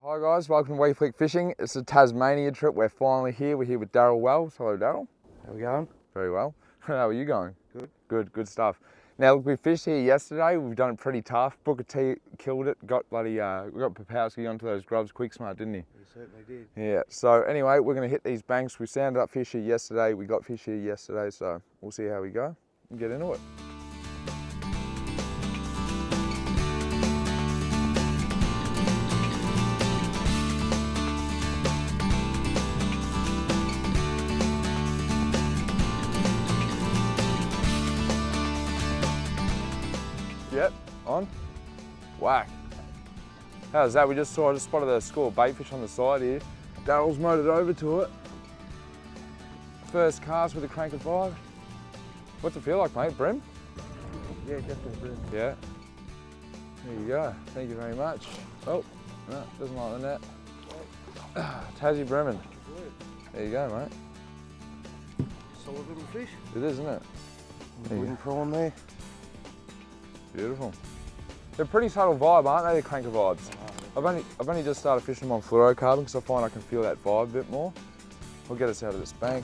Hi guys, welcome to Flick Fishing. It's a Tasmania trip. We're finally here. We're here with Darrell Wells. Hello Darrell. How we going? Very well. How are you going? Good. Good stuff. Now look, we fished here yesterday. We've done it pretty tough. Booker T killed it. Got bloody, we got Popowski onto those grubs quick smart, didn't he? We certainly did. Yeah, so anyway, we're gonna hit these banks. We sounded up fish here yesterday. We got fish here yesterday, so we'll see how we go and get into it. Yep, on. Whack. How's that? I just spotted a school of bait fish on the side here. Darrell's motored over to it. First cast with a crank of 5. What's it feel like, mate? Bream? Yeah, definitely Bream. Yeah. There you go. Thank you very much. Oh, no, doesn't like the net. Tassie Bremen. There you go, mate. Solid little fish. It is, isn't it? Wooden prawn there. Beautiful. They're pretty subtle vibe, aren't they, the cranker vibes? I've only just started fishing them on fluorocarbon because I find I can feel that vibe a bit more. We'll get us out of this bank.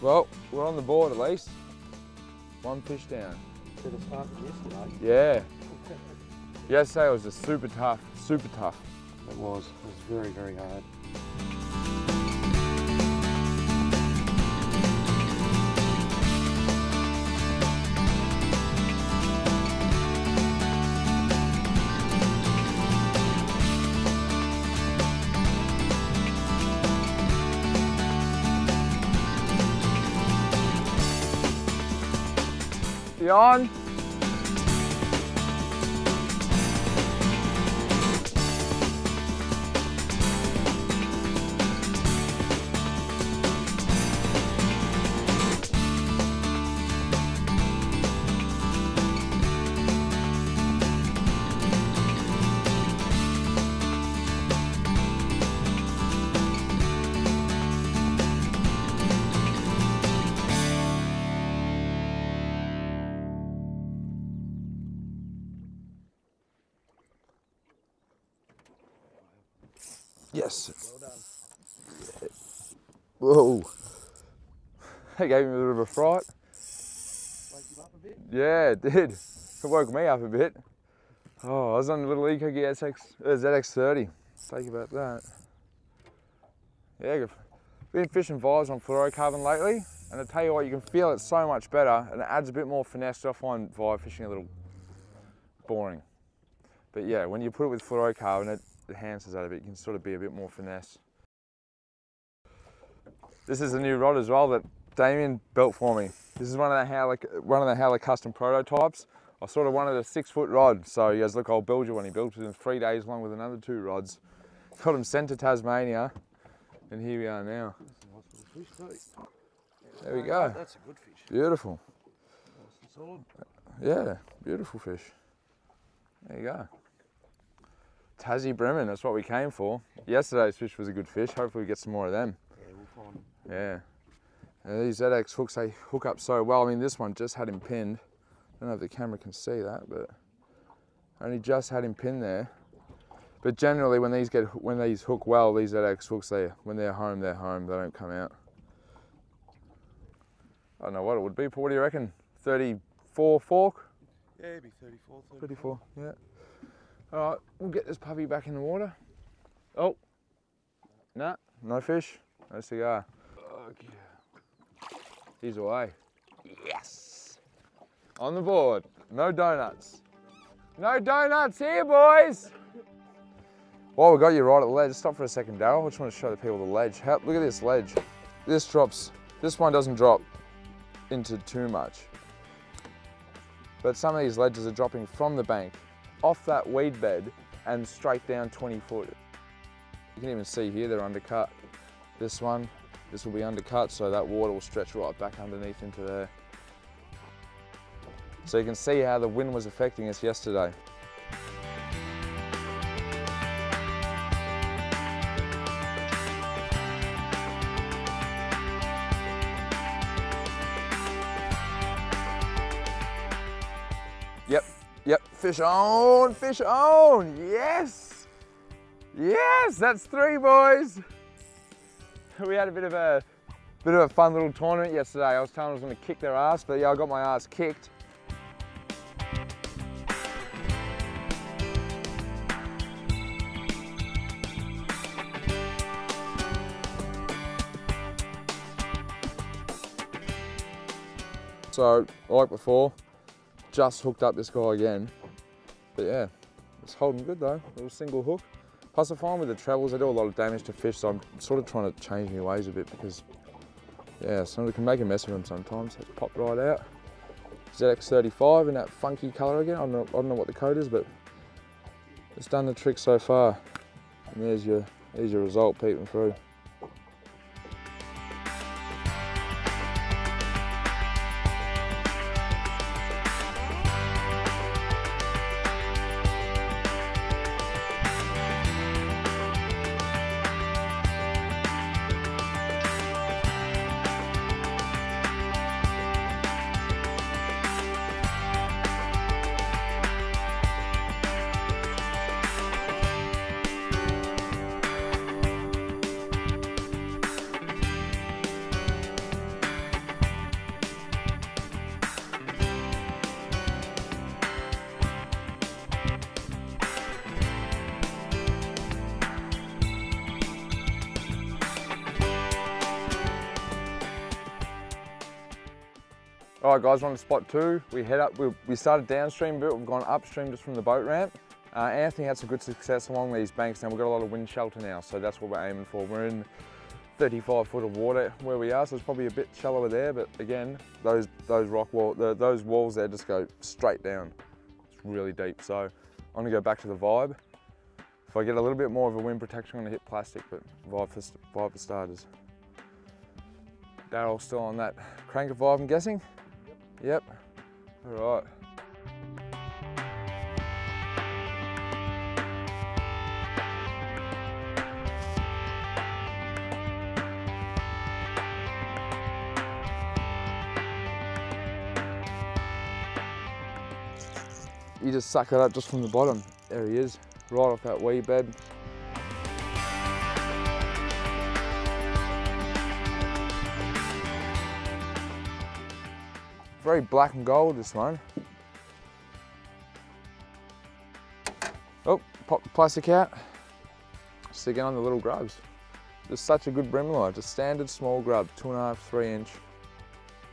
Well, we're on the board at least. One fish down. Did it start yesterday? Yeah. Yesterday was just super tough, super tough. It was very, very hard. You on? Yes. Well done. Whoa. That gave me a bit of a fright. Wake you up a bit? Yeah, it did. It woke me up a bit. Oh, I was on a little Eco-Gear ZX30. Think about that. Yeah, I've been fishing vibes on fluorocarbon lately, and I tell you what, you can feel it so much better, and it adds a bit more finesse. I find vibe fishing a little boring. But yeah, when you put it with fluorocarbon, it enhances that a bit. You can sort of be a bit more finesse. This is a new rod as well that Damien built for me. This is one of the Howler custom prototypes. I sort of wanted a 6-foot rod, so he goes, look, I'll build you one. He built it in 3 days along with another 2 rods. Got him sent to Tasmania, and here we are now. That's a nice little fish too. There we go. That's a good fish. Beautiful. Nice and solid. Yeah, beautiful fish. There you go. Tassie Bremen, that's what we came for. Yesterday's fish was a good fish. Hopefully we get some more of them. Yeah, we'll find them. Yeah. Now these ZX hooks, they hook up so well. I mean, this one just had him pinned. I don't know if the camera can see that, but only just had him pinned there. But generally, when these hook well, these ZX hooks, when they're home, they're home. They don't come out. I don't know what it would be, but what do you reckon? 34 fork? Yeah, it'd be 34, 34, yeah. All right, we'll get this puppy back in the water. Oh, nah, no fish, no cigar. Okay. He's away. Yes! On the board, no donuts. No donuts here, boys! While we got you right at the ledge, stop for a second, Darrell. I just want to show the people the ledge. Look at this ledge. This one doesn't drop into too much. But some of these ledges are dropping from the bank, off that weed bed, and straight down 20 foot. You can even see here they're undercut. This one, this will be undercut, so that water will stretch right back underneath into there. So you can see how the wind was affecting us yesterday. Yep, fish on, yes! Yes, that's 3, boys. We had a bit of a fun little tournament yesterday. I was telling them I was gonna kick their ass, but yeah, I got my ass kicked. So, like before, just hooked up this guy again. But yeah, it's holding good though, little single hook. Plus I find with the trebles, they do a lot of damage to fish, so I'm sort of trying to change my ways a bit because, yeah, somebody can make a mess of them sometimes. It's popped right out. ZX35 in that funky colour again. I don't know what the code is, but it's done the trick so far. And there's your result peeping through. All right guys, we're on to spot 2. We head up, we started downstream a bit, we've gone upstream just from the boat ramp. Anthony had some good success along these banks now. We've got a lot of wind shelter now, so that's what we're aiming for. We're in 35 foot of water where we are, so it's probably a bit shallower there, but again, those walls there just go straight down. It's really deep, so I'm gonna go back to the vibe. If I get a little bit more of a wind protection, I'm gonna hit plastic, but vibe for starters. Darrell's still on that cranker vibe, I'm guessing? Yep. All right. You just suck it up just from the bottom. There he is, right off that weed bed. Very black and gold, this one. Oh, pop the plastic out. Stick it on the little grubs. Just such a good bream lure, just standard small grub, 2.5, 3 inch.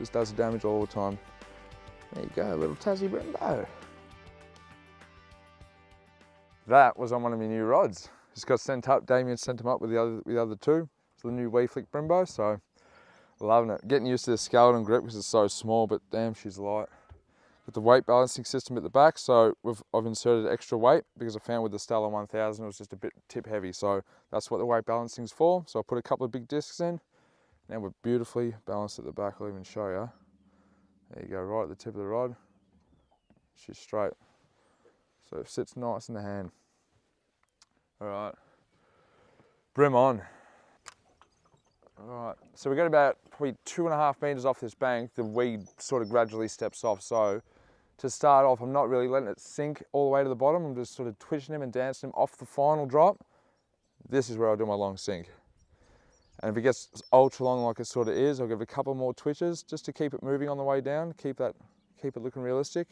Just does the damage all the time. There you go, a little Tassie Brembo. That was on one of my new rods. Just got sent up, Damien sent them up with the other 2. It's the new Wee Flick Brembo, so loving it. Getting used to the skeleton grip because it's so small, but damn, she's light. With the weight balancing system at the back, so I've inserted extra weight because I found with the Stella 1000 it was just a bit tip heavy, so that's what the weight balancing's for. So I put a couple of big discs in. Now we're beautifully balanced at the back. I'll even show you. There you go, right at the tip of the rod. She's straight. So it sits nice in the hand. All right, brim on. All right, so we got about probably 2.5 meters off this bank. The weed sort of gradually steps off. So to start off, I'm not really letting it sink all the way to the bottom. I'm just sort of twitching him and dancing him off the final drop. This is where I'll do my long sink. And if it gets ultra long like it sort of is, I'll give it a couple more twitches just to keep it moving on the way down, keep it looking realistic.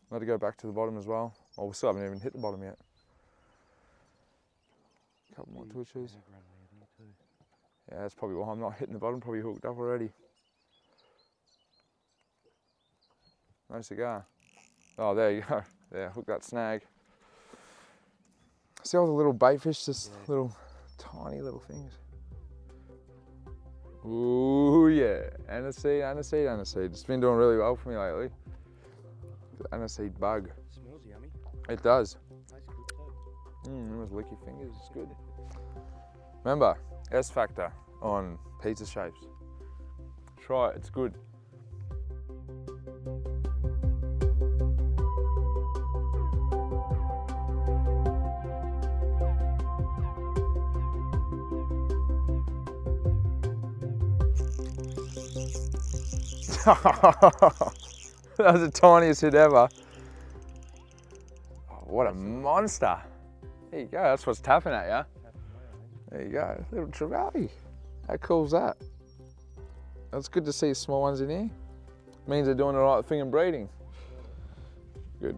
Let it go back to the bottom as well. Oh, we still haven't even hit the bottom yet. A couple more twitches. Yeah, that's probably why I'm not hitting the bottom, probably hooked up already. No cigar. Oh, there you go. Yeah, hook that snag. See all the little bait fish, just little tiny little things. Ooh, yeah. Aniseed, aniseed, aniseed. It's been doing really well for me lately. The aniseed bug. It smells yummy. It does. Tastes good too. Those licky fingers, it's good. Remember, S factor. on pizza shapes. Try it, it's good. That was the tiniest hit ever. Oh, what a monster. There you go, that's what's tapping at you. There you go, little trevally. How cool is that? It's good to see small ones in here. Means they're doing the right thing and breeding. Good.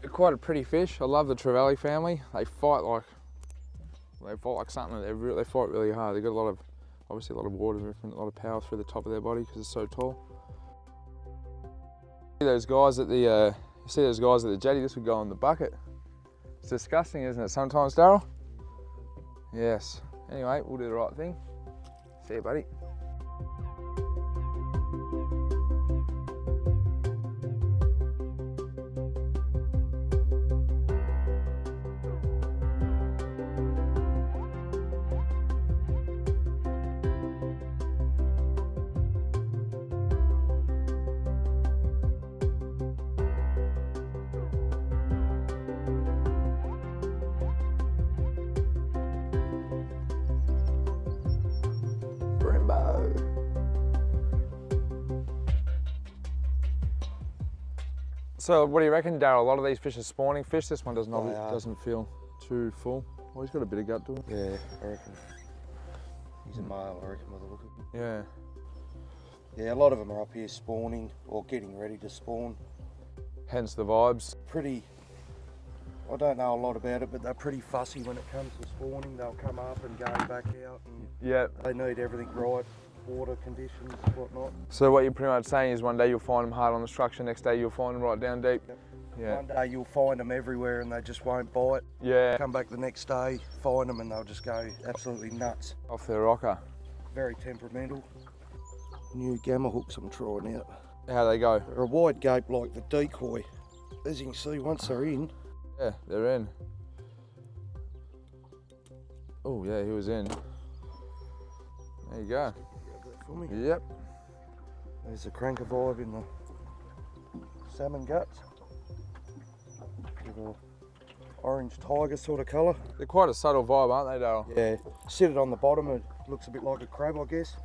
They're quite a pretty fish. I love the trevally family. They fight like something. They fight really hard. They've got obviously a lot of water movement, a lot of power through the top of their body because it's so tall. See those guys at the jetty? This would go in the bucket. It's disgusting, isn't it? Sometimes, Darrell. Yes. Anyway, we'll do the right thing. See you, buddy. So what do you reckon, Darrell? A lot of these fish are spawning fish. This one doesn't feel too full. Well, he's got a bit of gut to him. Yeah, I reckon. He's a male, I reckon, by the look of him. Yeah. Yeah, a lot of them are up here spawning or getting ready to spawn. Hence the vibes. Pretty, I don't know a lot about it, but they're pretty fussy when it comes to spawning. They'll come up and go back out, and yeah, they need everything right. Water conditions, whatnot. So what you're pretty much saying is one day you'll find them hard on the structure, next day you'll find them right down deep. Yep. Yeah. One day you'll find them everywhere and they just won't bite. Yeah. Come back the next day, find them and they'll just go absolutely nuts. Off their rocker. Very temperamental. New gamma hooks I'm trying out. How they go? They're a wide gape like the decoy. As you can see, once they're in. Yeah, they're in. Oh yeah, he was in. There you go. For me. Yep. There's the cranker vibe in the salmon guts. With a orange tiger sort of colour. They're quite a subtle vibe, aren't they, Darrell? Yeah. Sit it on the bottom, it looks a bit like a crab, I guess.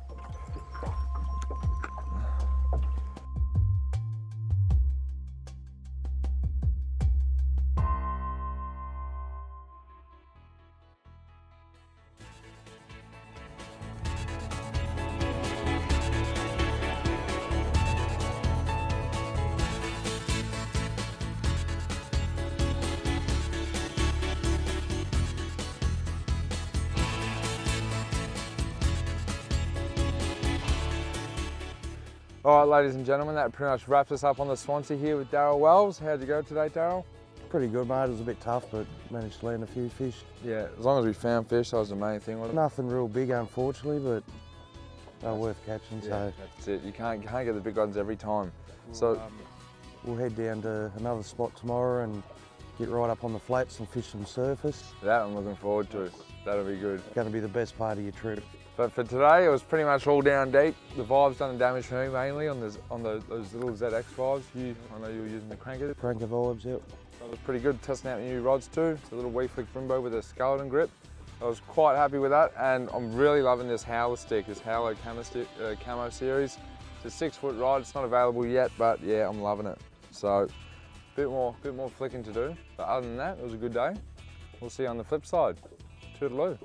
All right, ladies and gentlemen, that pretty much wraps us up on the Swansea here with Darrell Wells. How'd you go today, Darrell? Pretty good, mate. It was a bit tough, but managed to land a few fish. Yeah, as long as we found fish, that was the main thing, wasn't it? Nothing real big, unfortunately, but they're worth catching. Yeah, so that's it. You can't get the big ones every time. We'll head down to another spot tomorrow and get right up on the flats and fish some surface. That I'm looking forward to. That'll be good. It's going to be the best part of your trip. But for today, it was pretty much all down deep. The vibe's done the damage for me mainly on those little ZX vibes. I know you were using the cranker. Cranker vibes, yep. That was pretty good. Testing out new rods too. It's a little wee flick Brimbo with a skeleton grip. I was quite happy with that, and I'm really loving this Howler stick, this Howler camo series. It's a 6 foot rod. It's not available yet, but yeah, I'm loving it. So, bit more flicking to do. But other than that, it was a good day. We'll see you on the flip side. Toodaloo.